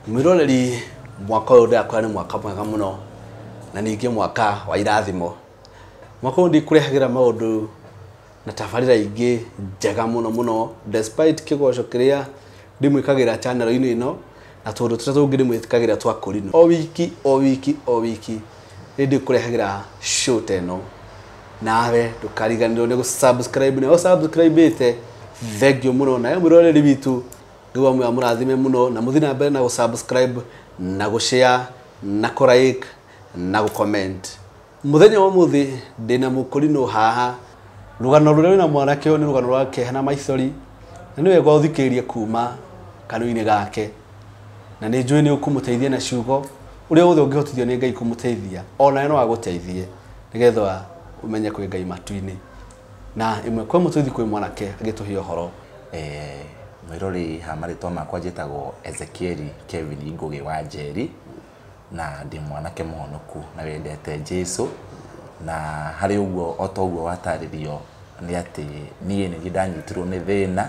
Mwiroreri mwaka ũyũ ndakora nĩ mwaka mwega mũno na ningĩ mwaka wa irathimo. Mwaka ũyũ ndikũrehagĩra maũndũ na tabarĩra ingĩ njega mũno despite kĩgoco kĩrĩa ndĩmwĩkagĩra channel-inĩ ĩno na tondũ tũrĩa tũngĩ ndĩmwĩkagĩra twa kũrinũ. O wiki ndĩkũrehagĩra show ta ĩno. Nawe ndũkariganĩrwo nĩ gũ-subscribe na subscribe-ĩte thengio mũno na mwĩroreri witũ nĩguo mwe mũrathime mũno na mũthĩ na mbere na gũ-subscribe na gũ-share na kũ-like na gũ-comment. Mũthenya wa mũthĩ ndĩna mũkũrinũ haha. Rũgano rũrĩa wĩna mwanake ũyũ nĩ rũgano rwa kĩeha na maithori na nĩ wega ũthikĩrĩrie kuma kanua-inĩ gake na nĩ njũĩ nĩ ũkũmũteithia na ciugo ũrĩa wothe ũngĩhotithio nĩ Ngai kũmũteithia ona no agũteithie nĩgetha umenye kwĩ Ngai matu-inĩ na ĩmwe kwa mũtũithi kwĩ mwanake agĩtũhe ũhoro. Mwĩrori ha marĩtwa makwa njĩtagwo Ezekiel Kevin Ngũgĩ wa Njeri na ndĩ mwanake mũhonoku na wendete Jesũ na harĩ ũguo o ta ũguo watarĩrio nĩ atĩ niĩ nĩ ndanyitirwo nĩ thĩna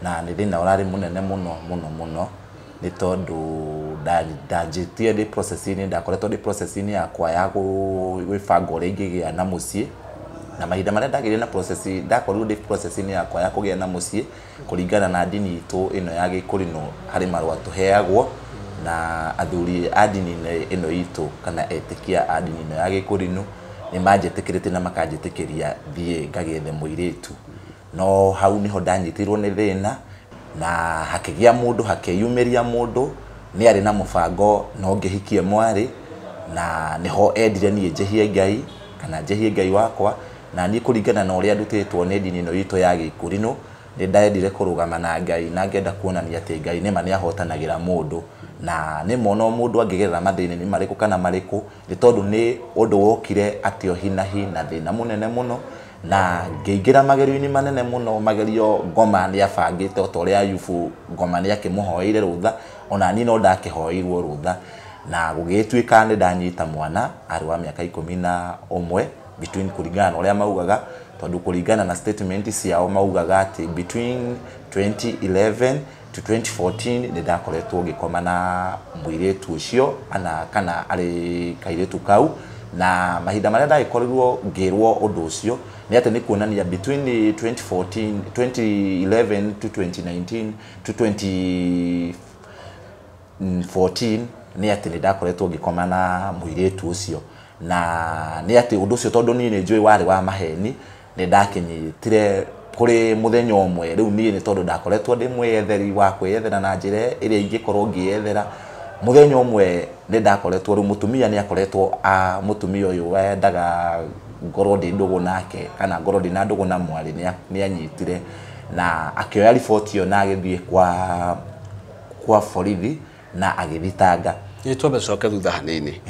na nĩ thĩna ũrarĩ mũnene mũno nĩ tondũ ndanjĩtie ndĩ process-inĩ ndakoretwo ndĩ process-inĩ yakwa ya gwĩbanga ũrĩa ingĩgĩa na mũciĩ na mahinda marĩa ndagĩire na process ndakorirwo ndĩ process-inĩ yakwa ya kũgĩa na mũciĩ kũringana na ndini itũ ĩno ya Gĩkũrinũ harĩ marũa tũheagwo na athuri a ndini ĩno itũ kana etĩkia a ndini ĩno ya Gĩkũrinũ nĩ manjĩtĩkĩrĩte na makanjĩtĩkĩria thiĩ ngagĩethe mũirĩtu. No hau niho ndanyitirwo nĩ thĩna na hakĩgĩa mũndũ hakĩyumĩria mũndũ nĩ arĩ na mũbango no ngĩhikie mwarĩ na niho endire niĩ njehie Ngai kana njehie Ngai wakwa na niĩ kũringana na ũrĩa ndutĩtwo nĩ ndini ĩno itũ ya Gĩkũrinũ nĩ ndendire kũrũgama na Ngai na ngenda kuonania atĩ Ngai nĩma nĩ ahotanagĩra mũndũ na nĩ mona mũndũ angĩgerera mathĩna nĩ marĩkũ kana marĩkũ nĩ tondũ nĩ ũndũ wokire atĩ hinahi na thĩna mũnene mũno na ngĩingĩra magerio-inĩ manene mũno magerio Ngoma nĩ abangĩte o ta ũrĩa Ayubu Ngoma nĩ akĩmũhoeire rũtha ona niĩ no ndakĩhoeirwo rũtha na gũgĩtuĩka nĩ ndanyita mwana arĩ wa mĩaka 11 between kũringana na ũrĩa maugaga tondũ kũringana na statement ciao maugaga atĩ between 2011 to 2014 nĩ ndakoretwo ngĩkoma na mũirĩtu ũcio kana arĩ kairĩtu kau na mahinda marĩa ndagĩkorirwo ngĩrwo ũndũ ũcio nĩ atĩ nĩ kuonania between 2011 to 2019 to 2014 nĩ atĩ nĩ ndakoretwo ngĩkoma na mũirĩtu ũcio na nĩ atĩ ũndũ ũcio tondũ niĩ nĩ njũĩ warĩ wa maheni nĩ ndakĩnyitire kũrĩ mũthenya ũmwe rĩu niĩ nĩ tondũ ndakoretwo ndĩ mwĩyetheri wa kwĩyethera na njĩra ĩrĩa ingĩkorwo ngĩyethera mũthenya ũmwe nĩ ndakoretwo rĩu mũtumia nĩ akoretwo mũtumia ũyũ wendaga ngorwo ndĩ ndũgũ nake kana ngorwo ndĩ na ndũgũ na mwarĩ nĩ anyitire na akĩoya riboti ĩyo na agĩthiĩ kwa borithi na agĩthitanga. Nĩ twambe coke thutha hanini.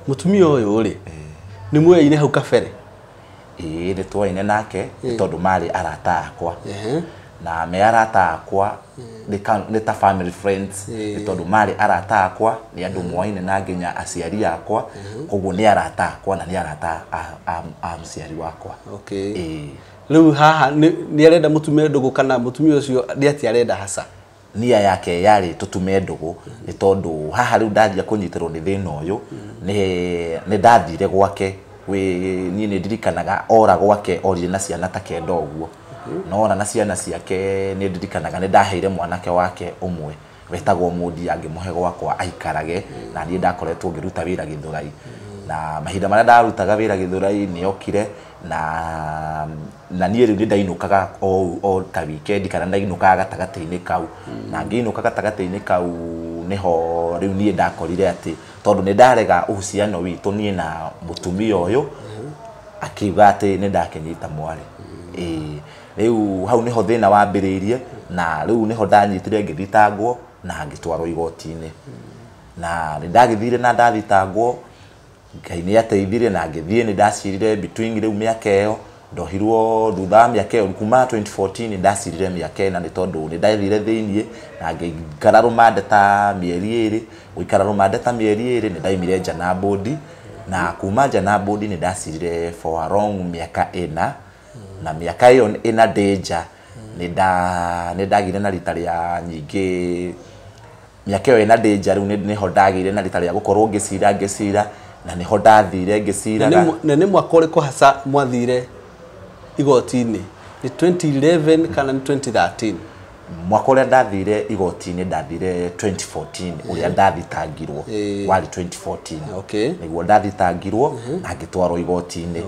Mũtumia ũyũ rĩ nĩ muoyaine hau kabere? Nĩ twoyaine nake nĩ tondũ marĩ arata akwa na me arata akwa nĩ ta family friends nĩ tondũ marĩ arata akwa nĩ andũ moyaine na nginya aciari akwa koguo nĩ arata akwa na nĩ arata a mũciari wakwa. Rĩu haha nĩ arenda mũtume ndũgũ kana mũtumia ũcio nĩ atĩ arenda haca? Nia yake yarĩ tũtume ndũgũ nĩ tondũ haha rĩu ndanjia kũnyitĩrwo nĩ thĩna ũyũ nĩ ndathire gwake niĩ nĩ ndirikanaga ora gwake orire na ciana ta kenda ũguo no ona na ciana ciake nĩ ndirikanaga nĩ ndaheire mwanake wake ũmwe wetagwo Mũndi angĩmũhe gwakwa aikarage na niĩ ndakoretwo ngĩruta wĩra Gĩthũrai na mahinda marĩa ndarutaga wĩra Gĩthũrai nĩ okire na niĩ rĩu nĩ ndainũkaga o ta weekend kana ndainũkaga gatagatĩ-inĩ kau na ngĩinũka gatagatĩ-inĩ kau niho rĩu niĩ ndakorire atĩ tondũ nĩ ndarega uhusiano witũ niĩ na mũtumia ũyũ akiuga atĩ nĩ ndakĩnyita mwarĩ. Rĩu hau niho thĩna wambĩrĩirie na rĩu niho ndanyitire ngĩthitangwo na ngĩtwarwo igoti-inĩ na nĩ ndagĩthire na ndathitangwo Ngai nĩ ateithire na ngĩthiĩ nĩ ndacirire between rĩu mĩaka ĩyo ndohirwo thutha wa mĩaka ĩyo kuma 2014 nĩ ndacirire mĩaka ĩna nĩ tondũ nĩ ndathire thĩiniĩ na ngĩikara rũmande ta mĩeri 2 gũikara rũmande ta mĩeri 2 nĩ ndaimire nja na bondi na kuma nja na bondi nĩ ndacirire for a long mĩaka 4 na mĩaka ĩyo ĩna ndĩ nja nĩ ndagire na rita rĩa nyingĩ miaka yo ina danger ni ho ndagire na rita ria gukorwo ngicira na niho ndathire ngiciraga na ni mwaka uri ko hasa mwathire igoti-ini ni 2011 kana ni 2013 mwaka uria ndathire igoti-ini ndathire 2014 uria ndathitangirwo wari 2014 okay niguo ndathitangirwo na ngitwarwo igoti-ini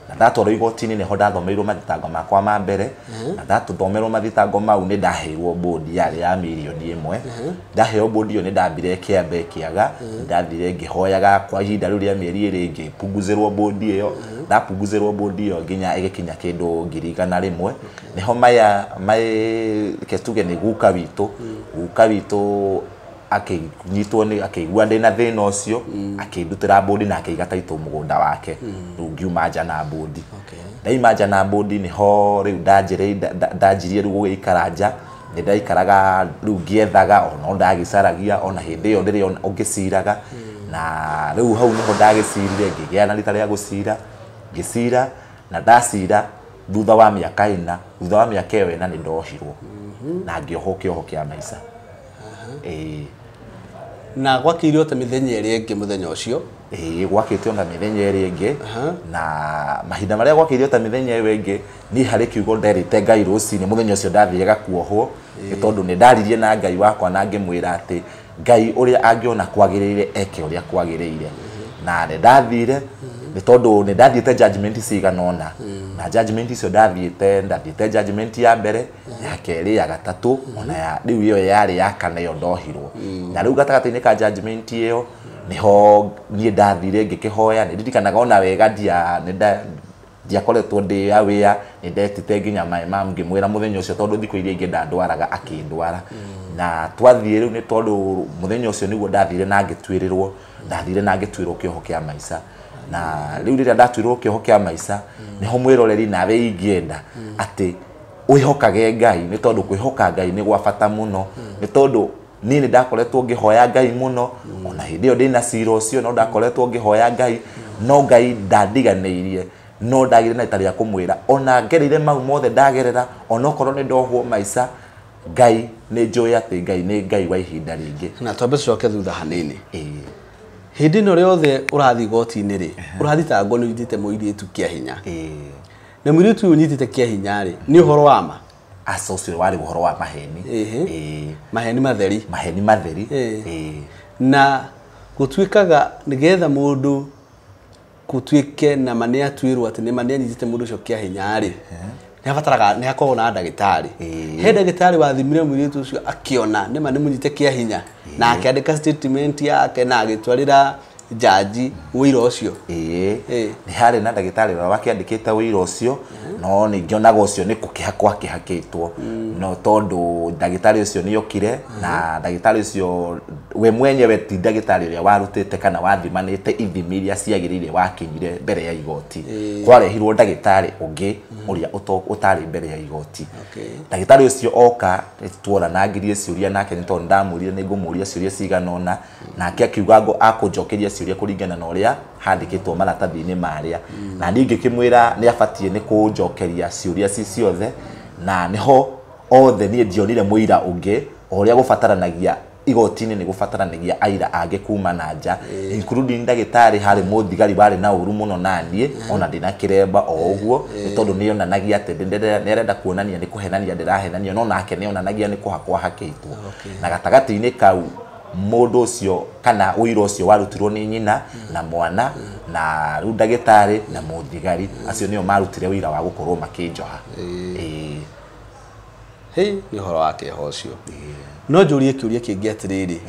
na ndatwarwo igoti-ini niho ndathomeirwo mathitango makwa ma mbere na ndathomeirwo mathitango mau ni ndaheirwo bodi yari ya milioni 1 ndaheo bodi yo ni ndambire kiambe kiaga ndathire ngihoyaga kwa ihinda riu ria mieri iri ngipunguzirwo bodi iyo ndapunguzirwo bodi iyo nginya igikinya kindu 100,000 niho maya tuge ni guka witu akinyitwo ni akigua ndina thina ucio akindutira bodi na akiigata itu mugunda wake ngiuma nja na bodi ndaima nja na bodi niho riu ndanjirie riu guikara nja ni ndaikaraga riu ngiethaga ona ndagicaragia ona hindi iyo ndiri ngiciraga na riu hau niho ndagicirire ngigia na rita ria gucira ngicira na ndacira thutha wa miaka 4 thutha wa miaka 4 ni ndohirwo na ngioho kia maica na gwakirwo ta mithenya iri ingi muthenya ucio gwakitwo na mithenya iri ingi na mahinda maria gwakirwo ta mithenya iri ingi ni hari kiugo nderite Ngai rucini muthenya ucio ndathiaga kuohwo tondu ni ndaririe na Ngai wakwa na ngimwira ati Ngai uria angiona kwagirire eke uria kwagirire na ndathire ni tondu ni ndathiite judgment ciganona na judgment icio ndathiite judgment ya mbere ya keri ya gatatu ona ya riu iyo yari ya kana yo ndohirwo na riu gatagati-ini ka judgment iyo niho nie ndathire ngikihoya ni ndirikanaga ona wega ndiakoretwo ndi aware ni ndetite nginya my mom ngimwira muthenya ucio tondu thikũ iria ingi ndandwaraga akindwara na twathire riu ni tondu muthenya ucio niguo ndathire na ngitwirirwo kioho kia maica na riu riria ndatwirwo kioho kia maica niho mwiroreri nawe ingienda ati wihokage Ngai ni tondu kwihoka Ngai ni gwa bata muno ni tondu ni ndakoretwo ngihoya Ngai muno ona hindi yo ndina cira ucio no ndakoretwo ngihoya Ngai no Ngai ndandiganeirie no ndagire na itaria kumwira ona ngerire mau mothe ndagerera ona okorwo ni ndohwo maica Ngai ni njui ati Ngai ni Ngai wa ihinda ringi na twambe coke thutha hanini hindi no riothe urathi goti-ini ri urathitangwo ni witite muiritu kia hinya na muiritu unyitite kia hinya ri ni uhoro wa ma asocio wari uhoro wa maheni maheni matheri na gutwikaga nigetha mundu gutwike na mane atwirwo ati ni mane anyitite mundu ucio kia hinya ri ni abataraga ni hakorwo na ndagitari he ndagitari wathimire muiritu ucio akiona ni mane munyite kia hinya na akiandika statement yake na agitwarira jaji wira ucio ni hari na ndagitari wa wakiandikite wira ucio no ni ngionaga ucio ni kukihakwa kihakitwo no tondu ndagitari ucio ni yokire na ndagitari ucio we mwenyewe ti ndagitari uria warutite kana wathimanite ithimi iria ciagirire wakinyire mbere ya igoti kwarehirwo ndagitari ungi uria utari mbere ya igoti ndagitari ucio oka twora na ngirie ciuria nake ni tondu ndamurire ni ngumuria ciuria ciganona nake akiuga ngo akunjokeria ciuria kuringana na uria handikitwo maratathi-ini maria na ningi kimwira ni abatie ni kunjokeria ciuria ciothe na niho othe ni ndionire muira ungi uria gubataranagia igoti-ini ni gubataranagia aira ange kuma na nja including ndagitari hari muthigari bari na uru muno nanie ona ndina kiremba o uguo ni tondu ni onanagia ati ndirenda kuonania ni kuhenania ndirahenania no nake ni onanagia ni kuhakwa hakitwo na gatagati-ini kau mundu ucio kana wira ucio warutirwo ni nyina na mwana na riu ndagitari na muthigari acio nio marutire wira wa gukorwo makinjoha ni horo wake hocio no njurie kiuria kingi atiriri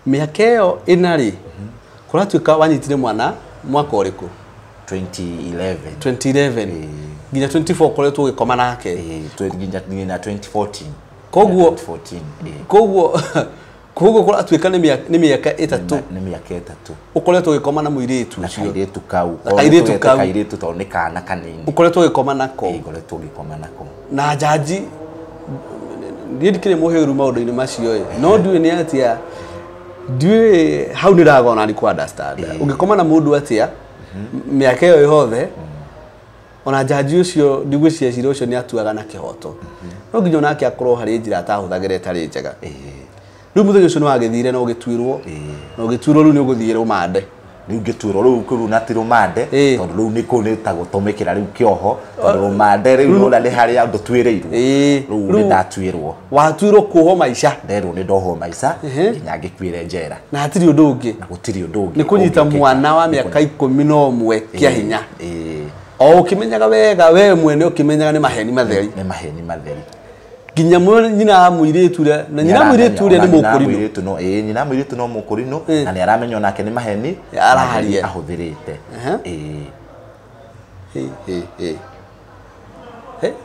miaka iyo inari kuratwika wanyitire mwana mwaka uriku 2011 nginya 24 koretwo gikoma nake nginya 2014 koguo kuratwika ni miaka 3 ukoretwo gikoma na muiritu ucio kairitu kau tondu ni kana kanini ukoretwo gikoma nako ukoretwo gikoma nako na jaji ndikire muheru maundu-ini macio no ndiwe ni atia ndiwe how ni ragona ni ku understand ungikoma na mundu atia miaka iyo yothe ona jaji ucio ndigwiciria ucio ni atuaga na kihoto no nginya nake akorwo hari njira atahuthagire tari njega riu muthenya ucio niwagithire no gitwirwo no gitwirwo riu ni uguthire rumande riu ngitwirwo riu kuru na ti rumande tondu riu ni ku ni ta gutumikira riu kioho tondu rumande riu no ni haria ndutwirirwo riu ni ndatwirwo watwirwo kuho maica nderwo ni ndoho maica nginya ngikwire njera na hatiri undu ungi na gutiri undu ungi ni kunyita mwana wa miaka 11 kia hinya o ukimenyaga wega we mwene ukimenyaga ni maheni matheri ginya nyina muiritu ria na nyina muiritu ria ni mukurino no nyina muiritu no mukurino na ni aramenyo nake ni maheni araharia ahuthirite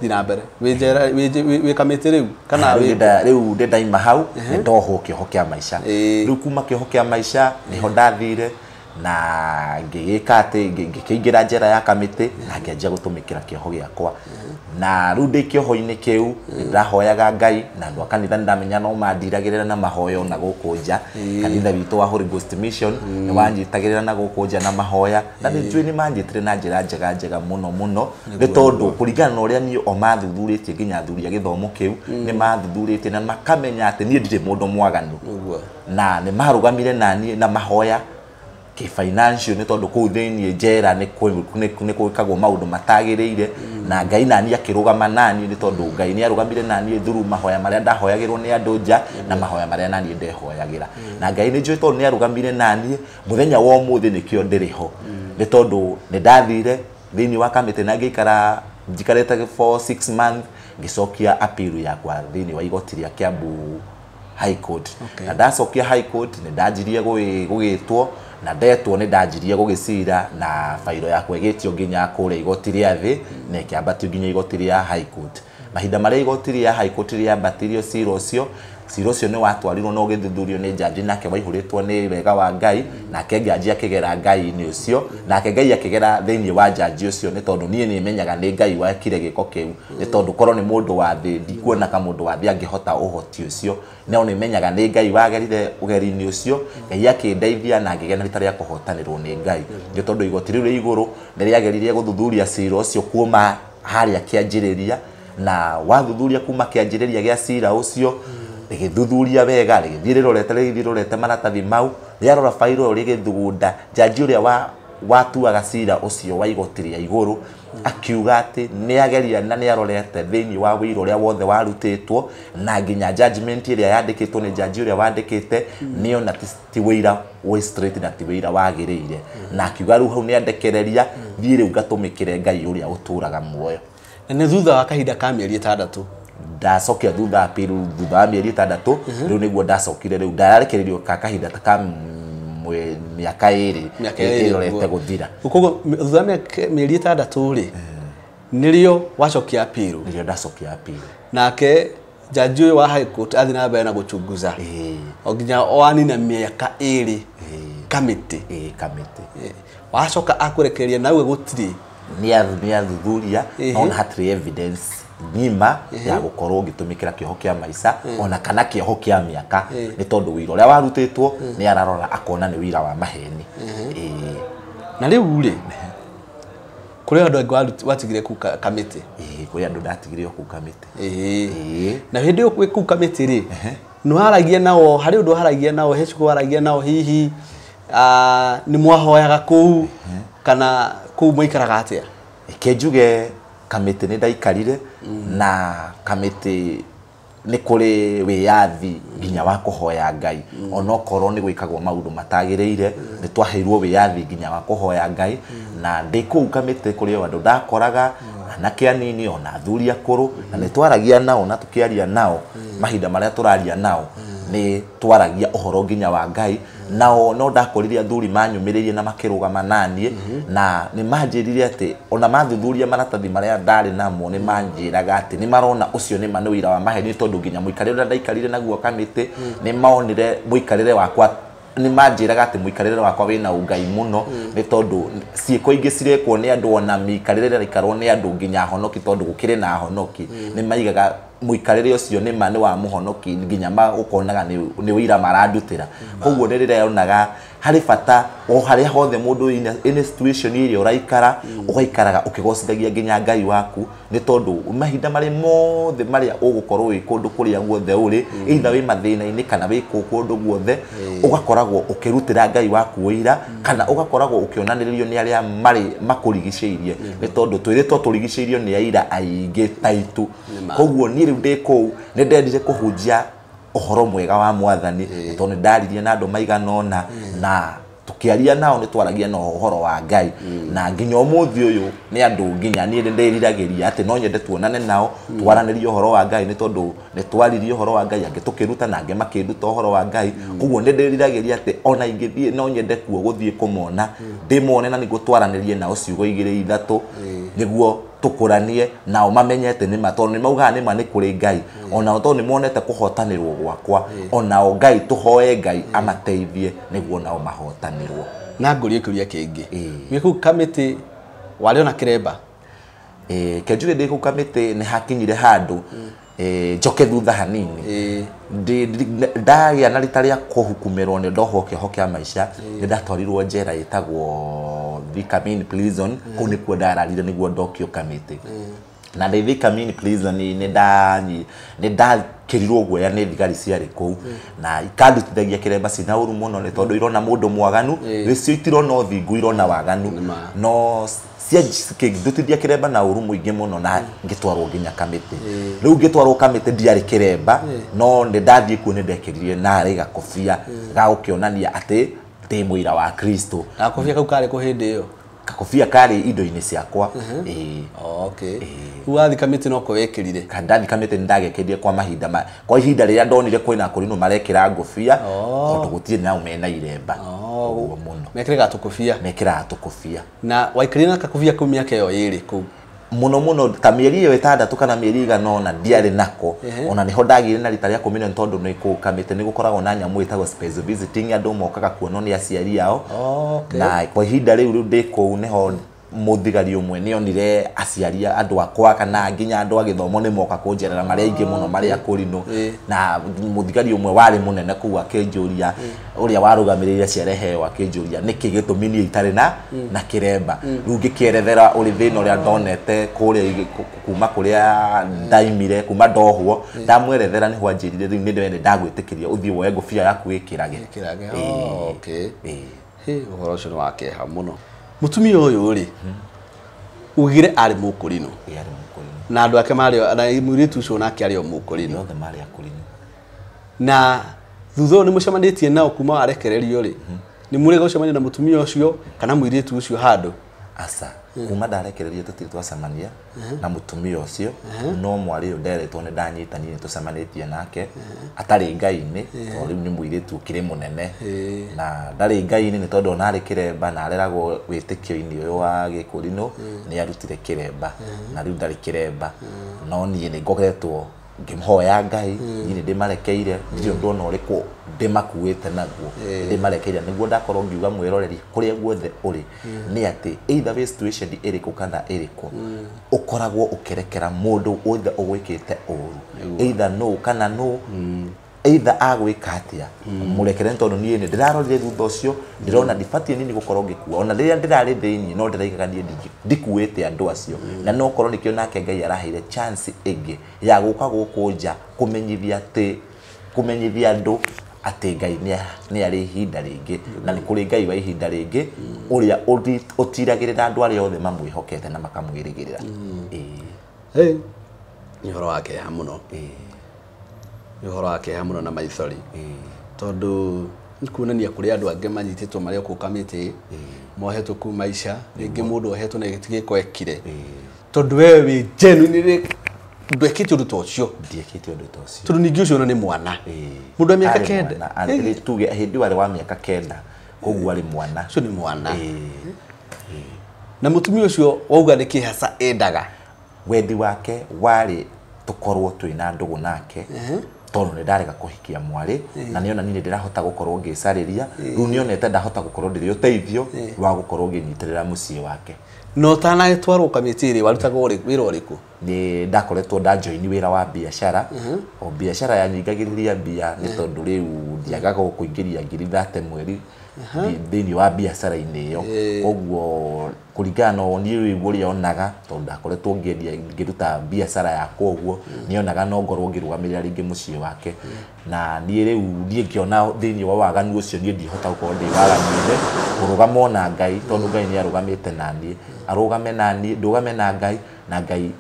dina mbere we kamete riu kana riu ndaima hau ndoho kioho kia maica riu kuma kioho kia maica niho ndathire na ngigika ati ngikingira njera ya kamite na ngianjia gutumikira kioho giakwa na riu ndi kioho-ini kiu ndahoyaga Ngai na andu akanitha ndamenya no mandiragirira na mahoyo na gukunja kanitha witu wa Holy Ghost Mission ni wanjitagirira na gukunja na mahoya na njui ni manjitire na njira njega muno ni tondu kuringana na uria ni o mathuthuritie nginya athuri a githomo kiu ni mathuthuritie na makamenya ati ni ndire mundu mwaganu na ni marugamire nani na mahoya ki financial ni tondu ku thiini njera ni kwikagwo maundu matagiriire na Ngai nani akirugama nani ni tondu Ngai ni arugamire nani thuru mahoya maria ndahoyagirwo ni andu nja na mahoya maria nani ndehoyagira na Ngai ni njui tondu ni arugamire nani muthenya wa umuthi nikio ndiriho ni tondu ni ndathire thiini wa kamite na ngikara njikarete for 6 months ngicokia appeal yakwa thiini wa igoti ria Kiambu High Court na ndacokia High Court ni ndanjirie gugitwo na ndetwo ni ndanjirie gugicira na fairo yakwa igitio nginya kuria igoti ria thi na kiambatio nginya igoti ria High Court mahinda maria igoti ria High Court ria mbatirio cira ucio ni watwarirwo no githuthurio ni jaji nake waihuritwo ni wega wa Ngai nake jaji akigera Ngai ni ucio nake Ngai akigera thiini wa jaji ucio ni tondu nie ni menyaga ni Ngai wakire giko kiu ni tondu korwo ni mundu wa thi ndikuona ka mundu wa thi angihota uhoti ucio no ni menyaga ni Ngai wagerire ugeri-ini ucio Ngai akindeithia na ngigena rita ria kuhotanirwo ni Ngai ni tondu igoti riu ri iguru ni riageririe guthuthuria cira ucio kuuma haria kianjiriria na wathuthuria kuma kianjiriria gia cira ucio rigithuthuria wega rigithirorete maratathi mau riarora fairo rigithugunda jaji uria watuaga cira ucio wa igoti ria iguru akiuga ati ni ageria na ni arorete thiini wa wiro uria wothe warutitwo na nginya judgment iria yandikitwo ni jaji uria wandikite ni ona ti wira we straight na ti wira wagiriire na akiuga riu hau ni andekereria thii riu ngatumikire Ngai uria uturaga muoyo na thutha wa kahinda ka mieri 6 ndacokia thutha appeal thutha wa mieri 6 riu niguo ndacokire riu ndarekererio ka kahinda ta miaka 2 irorete guthira ukogo thutha mieri 6 ri nirio wacokia appeal nirio ndacokia appeal nake jaji uyu wa High Court athi na mbere na guchunguza oginya oani na miaka 2 kamiti wacoka akurekereria nawe gutiri ni athuthuria ona hatiri evidence ngima ya gukorwo gitumikira kioho kia maica ona kana kioho kia miaka ni tondu wira uria warutitwo ni ararora akona ni wira wa maheni na riu ri kuri andu angi watigire ku kamiti kuri andu ndatigire ku kamiti na hindi yo ku kamiti ri no haragia nao hari undu haragia nao hecu haragia nao hihi ni mwahoyaga ku kana ku muikaraga atia kenjuge kamiti ni ndaikarire na kamiti ni kuri wiyathi nginya wa kuhoya Ngai ona okorwo ni gwikagwo maundu matagiriire ni twaheirwo wiyathi nginya wa kuhoya Ngai na ndiku kamiti kuri andu ndakoraga anake anini ona athuri akuru na ni twaragia nao na tukiaria nao mahinda maria turaria nao ni twaragia uhoro nginya wa Ngai nao no ndakoriria athuri manyumiririe na makirugama nanie na ni manjirire ati ona mathuthuria maratathi maria ndari namo ni manjiraga ati ni marona ucio ni manu wira wa maheni tondu nginya muikarire ndaikarire naguo kamiti ni maonire muikarire wakwa ni manjiraga ati muikarire wakwa wina Ngai muno ni tondu ciiko ingi cirekwo ni andu ona mikarire rikarwo ni andu nginya honoki tondu gukire na honoki ni maigaga muikarire ucio ni mani wa muhonoki nginya ma ukonaga ni wira marandutira koguo ni rire onaga hari bata o haria hothe mundu in situation iri uraikara ugaikaraga ukigocithagia nginya Ngai waku ni tondu mahinda mari mothe maria ugukorwo wi kundu kuria guothe uri either wi mathina-ini kana wi kundu guothe ugakoragwo ukirutira Ngai waku wira kana ugakoragwo ukionaniririo ni aria mari makurigiceirie ni tondu twiritwo turigiceirio ni aira aingi taitu koguo ni riu ndiku ni ndendire kuhunjia uhoro mwega wa Mwathani tondu ndaririe na andu maiganona na tukiaria nao ni twaragia no uhoro wa Ngai na nginya umuthi uyu ni andu nginya ni ndiriragiria ati no nyende tuonane nao twaranirie uhoro wa Ngai ni tondu ni twaririe uhoro wa Ngai ange tukiruta nange makiruta uhoro wa Ngai koguo ni ndiriragiria ati ona ingithie no nyende kuo guthie kumona ndimone na niguo twaranirie nao ciugo 2-3 niguo tukuranie nao mamenyete ni matondu ni mauga ni mani kuri Ngai ona tondu ni monete kuhotanirwo gwakwa ona o Ngai tuhoe Ngai amateithie niguo nao mahotanirwo na nguri kuria kingi wiku kamiti wali ona kiremba kenjure ndiku kamiti ni hakinyire handu njoke thutha hanini ndagia na ritaria kuhukumirwo ni ndoho kiho kia maisha ni ndatwarirwo njera yitagwo Thika Main Prison kuni kuo ndararire niguo ndokio kamiti na Thika Main Prison ni ndakirirwo guoya ni thigari ciari kuu na ikandutithagia kiremba cina uru muno ni tondu irona mundu mwaganu ricio itirona uthingu irona waganu no ndutithia kiremba na uru muingi muno na ngitwarwo nginya kamiti riu ngitwarwo kamiti ndiari kiremba no ni ndathie kuo ni ndekiririe na riga kofia ga ukionania ati ndi muira wa Kristo na kofia kau kari ku hindi iyo kakofia kari indo-ini ciakwa okay uathi kamiti no kwekirire kandathi kamiti ndagekendie kwa mahinda kwa ihinda riria ndonire kwina kurino marekira ngofia tondu gutire nao mena iremba uguo muno mekira tukofia na waikirina na kakofia ku miaka yo iri ku muno ta mieri iyo 6 kana mieri 1 na ndiari nako ona niho ndagire na rita ria kumenya tondu ni ku kamite ni gukoragwo na nyamu itagwo special visiting andu mokaga kuonwo ni aciari yao na kwa ihinda riu ndiko niho muthigari umwe nionire aciari andu akwa kana nginya andu agithomo ni moka kunjerera maria ingi muno maria kurino na muthigari umwe wari munene kuwa kinjuria uria warugamirire ciarehe wa kinjuria niki gitumi ni itare na kiremba riu ngikierethera uri thina uria ndonete kuria kuma kuria ndaimire kuma ndohwo ndamwerethera ni hwanjirire riu ni ndende ndagwitikiria uthie woe ngofia yaku ikirage okay uhoro ucio ni wake ha muno mutumia uyu ri ugire ari mukurino na andu ake mari na muritu ucio nake ari o mukurino othe mari akurino na thutho ni mucemanitie nao kuma arekererio ri ni muri gucemania na mutumia ucio kana muritu ucio handu asa kuma ndarekererio tutiri twacemania na mutumia ucio no mwari uyu nderetwo ni ndanyitanire tucemanitie nake atari Ngai-ini tondu ni mwiritu kire munene na ndari Ngai-ini ni tondu onari kiremba na areragwo witikio-ini uyu wa gikurino ni arutire kiremba na riu ndari kiremba no nie ni ngogetwo ngimhoya Ngai ni ndimarekeire ndio ndona uriku ndimakuite naguo ndimarekeire niguo ndakorwo ngiuga mwiroreri kuria guothe uri ni ati either way situation iriku kana iriku ukoragwo ukirekera mundu othe ugwikite uru either no kana no either agwika atia murekere tondu nie ni ndirarorire thutha ucio ndirona ndifatie nini gukorwo ngikua ona riria ndirari thiini no ndiraikaga nie ndikuite andu acio na no korwo nikio nake Ngai araheire chance ingi ya guka gukunja kumenyithia andu ati Ngai ni ari ihinda ringi na ni kuri Ngai wa ihinda ringi uria utiragirira andu aria othe mamwihokete na makamwirigirira ni horo wake ha muno uhoro wake hamuno na maithori tondu nikuonania kuri andu ange manyititwo maria kukamite mohetwo ku maisha ringi mundu ohetwo na gitige kwekire tondu wewe wi genuine ndwekite undu tocio ndiekite undu tocio tondu ningi ucio ni mwana mundu wa miaka 9 na tuge hindi wale wa miaka 9 koguo ari mwana ucio ni mwana na mutumia ucio wauga ni kihasa endaga wendi wake wari tukorwo twina ndugu nake tondu ni ndarega kuhikia mwari na niona nini ndirahota gukorwo ngicariria riu nionete ndahota gukorwo ndiri uteithio wa gukorwo nginyitirira mucii wake no tana gitwarwo kamitiri warutaga wira uriku ni ndakoretwo nda join wira wa biashara o biashara yanyingagiriria bia ni tondu riu ndiagaga kuingiria ngiri 30 mweri thini wa biacara-inĩ ĩyo koguo kuringana ni wĩigũri onaga tondu ndakoretwo ngĩruta biacara yakwa ũguo nionaga no ngorwo ngĩrũgamĩrĩra rĩngĩ mũciĩ wake na niĩ rĩu niĩ ngĩona thĩinĩ wa waganu ũcio niĩ ndihota gũkorwo ndĩ waganu-inĩ kũrũgama na Ngai tondu Ngai nĩ arũgamĩte na niĩ arũgame na niĩ ndũgame na Ngai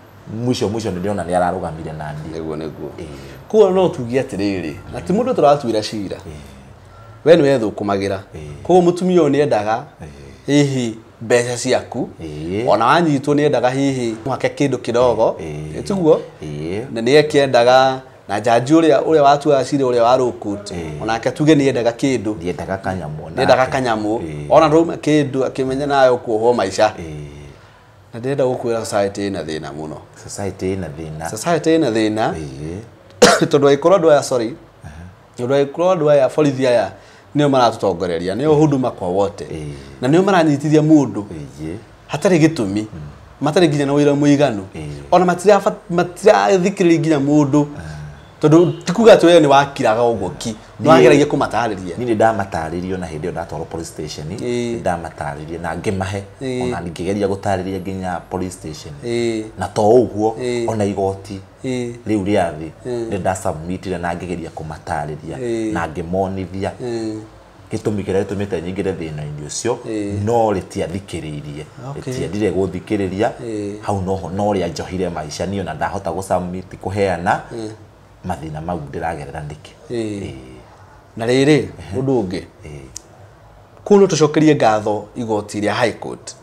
mwisho nĩ ndĩrona nĩ ararũgamire na niĩ nĩguo kuo no tugie atĩrĩrĩ na ti mũndũ tũratuĩra cira we nĩ wethũkũmagĩra koguo mũtumia ũyũ nĩ endaga hihi mbeca ciaku ona wanyitwo nĩ endaga hihi mwake kĩndũ kĩdogo tiguo na nĩ ekĩendaga na jaji ũrĩa watuaga cira ũrĩa wa Rũkũt onake tuge nĩ endaga kĩndũ nĩ endaga kanyamũ ona ndauma kĩndũ akĩmenya nayo kuohwo maica na ndĩrenda gũkwĩra society ĩna thĩna mũno society ĩna thĩna tondũ aikorwo andũ aya tondũ aikorwo andũ aya borithi aya nĩo maratũtongoreria nĩo huduma kwa wote na nĩo maranyitithia mũndũ hatarĩ gĩtũmi matarĩ nginya na wĩra mũiganu ona matirathikĩrĩria nginya mũndũ tondu tikuga atĩ wewe nĩ wakiraga ũguo ki nĩ wageragia kũmatarĩria niĩ ndamatarĩrio na hĩndĩ ĩyo ndatwarwo police station ndamatarĩria na ngĩmahe ona ngĩgeria gũtarĩria nginya police station na to ũguo ona igoti rĩu rĩathi nĩ ndasubmitire na ngĩgeria kũmatarĩria na ngĩmonithia gĩtũmi kĩrĩa gĩtũmĩte nyingĩre thĩna-inĩ ũcio no rĩtiathikĩrĩirie rĩtiendire gũthikĩrĩria hau noho no rĩa njohire maica niĩ ona ndahota gũsubmit kũheana mathina mau ndĩragerera nĩkĩ na rĩrĩ ũndũ ũngĩ kuno tũcokerie ngatho igoti rĩa High Court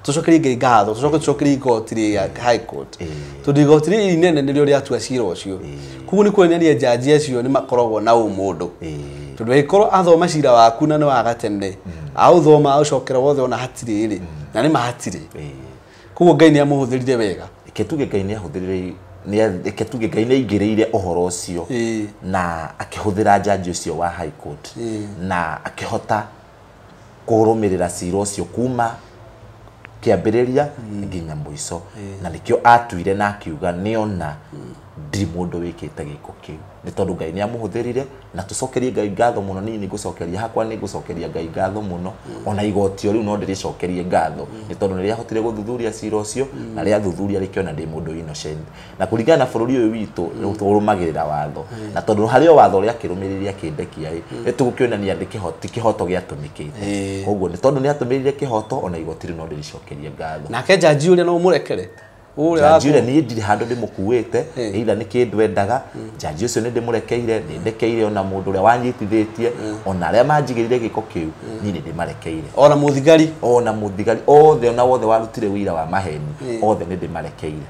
tũcokerie ngatho tũcokerie igoti rĩa High Court tondũ igoti rĩrĩ inene nĩrĩo rĩatua cira ũcio koguo nĩ kuonania jaji acio nĩ makoragwo na ũmũndũ tondũ angĩkorwo athoma cira waku na nĩ wa gatene aũthoma aũcokera wothe ona hatirĩ rĩ na nĩ mahatirĩ koguo Ngai nĩ amũhũthĩrire wega ketuge Ngai nĩ ahũthĩrire ketuge Ngai nĩ aingĩrĩire ũhoro ũcio na akĩhũthĩra jaji ũcio wa High Court na akĩhota kũrũmĩrĩra cira ũcio kuma kĩambĩrĩria nginya mũico na nĩkĩo atuire na akiuga nĩona ndi mũndũ wĩkĩte gĩko kĩu nĩ tondũ Ngai nĩ amũhũthĩrire na tũcokerie Ngai ngatho mũno nĩ ngũcokeria hakwa nĩ ngũcokeria Ngai ngatho mũno ona igoti rĩu no ndĩrĩcokerie ngatho nĩ tondũ nĩ rĩahotire gũthuthuria cira ũcio na rĩathuthuria rĩkĩona ndĩ mũndũ innocent na kũringana na bũrũri ũyũ witũ tũrũmagĩrĩra watho na tondũ harĩ o watho ũrĩa akĩrũmĩrĩria kĩndekia nĩ tũgũkĩonania ndĩ kĩhoto gĩatũmĩkĩte koguo nĩ tondũ nĩ atũmĩrire kĩhoto ona igoti rĩu no ndĩrĩcokerie ngatho nake jaji ũrĩa no mũrekere jaji ũrĩa niĩ ndirĩ handũ ndĩmũkuĩte either nĩ kĩndũ endaga jaji ũcio nĩ ndĩmũrekeire ndekeire ona mũndũ ũrĩa wanyitithĩtie ona arĩa manjigĩrĩire gĩko kĩu niĩ nĩ ndĩmarekeire ona mũthigari othe ona wothe warutire wĩra wa maheni othe nĩ ndĩmarekeire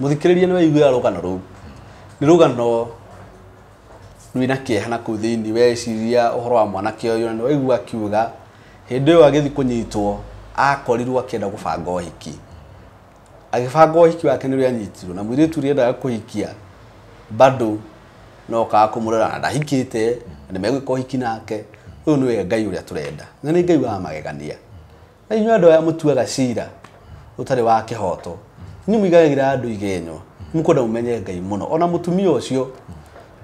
mũthikĩrĩria nĩ waiguĩra rũgano rũu nĩ rũgano rwĩna kĩeha na kũu thĩinĩ weciria ũhoro wa mwanake ũyũ na nĩ waigua akiuga hĩndĩ ĩyo agĩthiĩ kũnyitwo akorirwo akĩenda gũbanga ũhiki agĩbanga ũhiki wake nĩ rĩanyitirwo na mũirĩtu ũrĩa endaga kũhikia bado no kaga kũmũrora na ndahikĩte na nĩmegwĩka ũhiki nake ũyũ nĩwe Ngai ũrĩa tũrenda na nĩ Ngai wa magegania na inyuĩ andũ aya mũtuaga cira ũtarĩ wa kĩhoto inyuĩ mũigagĩra andũ igenyo mũkwenda mũmenye Ngai mũno ona mũtumia ũcio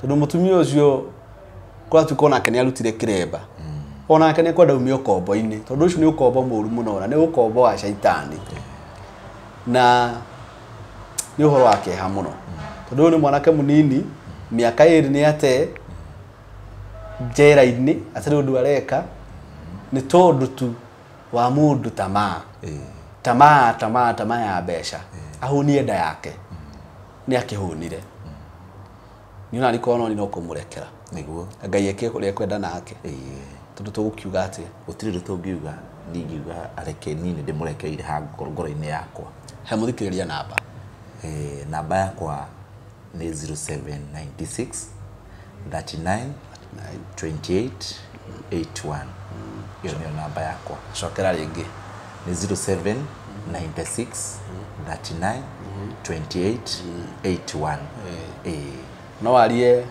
tondũ mũtumia ũcio kũratuĩka onake nĩ arutire kĩremba onake nĩ kwenda umio kombo-inĩ tondũ ũcio nĩ ũkombo mũru mũno na nĩ ũkombo wa shaitani na nĩ ũhoro wa kĩeha mũno tondũ ũyũ nĩ mwanake mũnini mĩaka ĩrĩ nĩ ate njera-inĩ atarĩ ũndũ areka nĩ tondũ tu wa mũndũ tamaa ya mbeca ahũnie nda yake nĩ akĩhũnire nĩ ona rĩkorwo no kũmũrekera nĩguo Ngai eke ũrĩa kwenda nake tondũ tũgũkiuga atĩ gũtirĩ ũndũ tũngiuga ningiuga areke niĩ nĩ ndĩmũrekeire ha ngoro-inĩ yakwa he mũthikĩrĩria namba yakwa nĩ 0796 39 28 81 iyo nĩyo namba yakwa cokera rĩngĩ nĩ 0796 39 28 81 no warie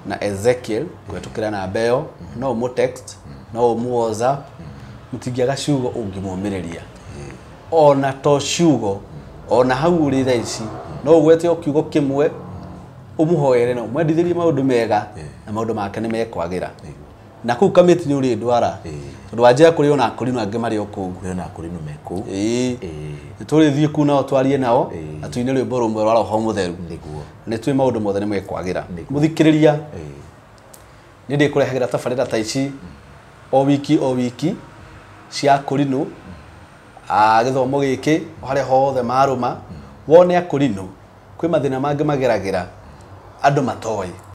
na Ezekiel kwetukira namba ĩyo no mu text no mu WhatsApp mutingiaga ciugo ũngĩmũmĩrĩria ona to ciugo ona hau ũrĩ thaa ici no ũgwete o kiugo kĩmwe umuhoere na mwendithirie maundu mega na maundu make ni mekwagira na kuu kamiti ni uri ndwara tondu wajia kuri ona akurinu ange mari oku na akurinu meku turi thie ku nao twarie nao atuine rwimbo rumwe rwa roho mutheru niguo ni twi maundu mothe ni mekwagira muthikiriria ni ndi kurehagira tabarira ta ici o wiki cia akurinu githomo giki hare hothe maruma wone akurinu kwi mathina mangi mageragira andu matoi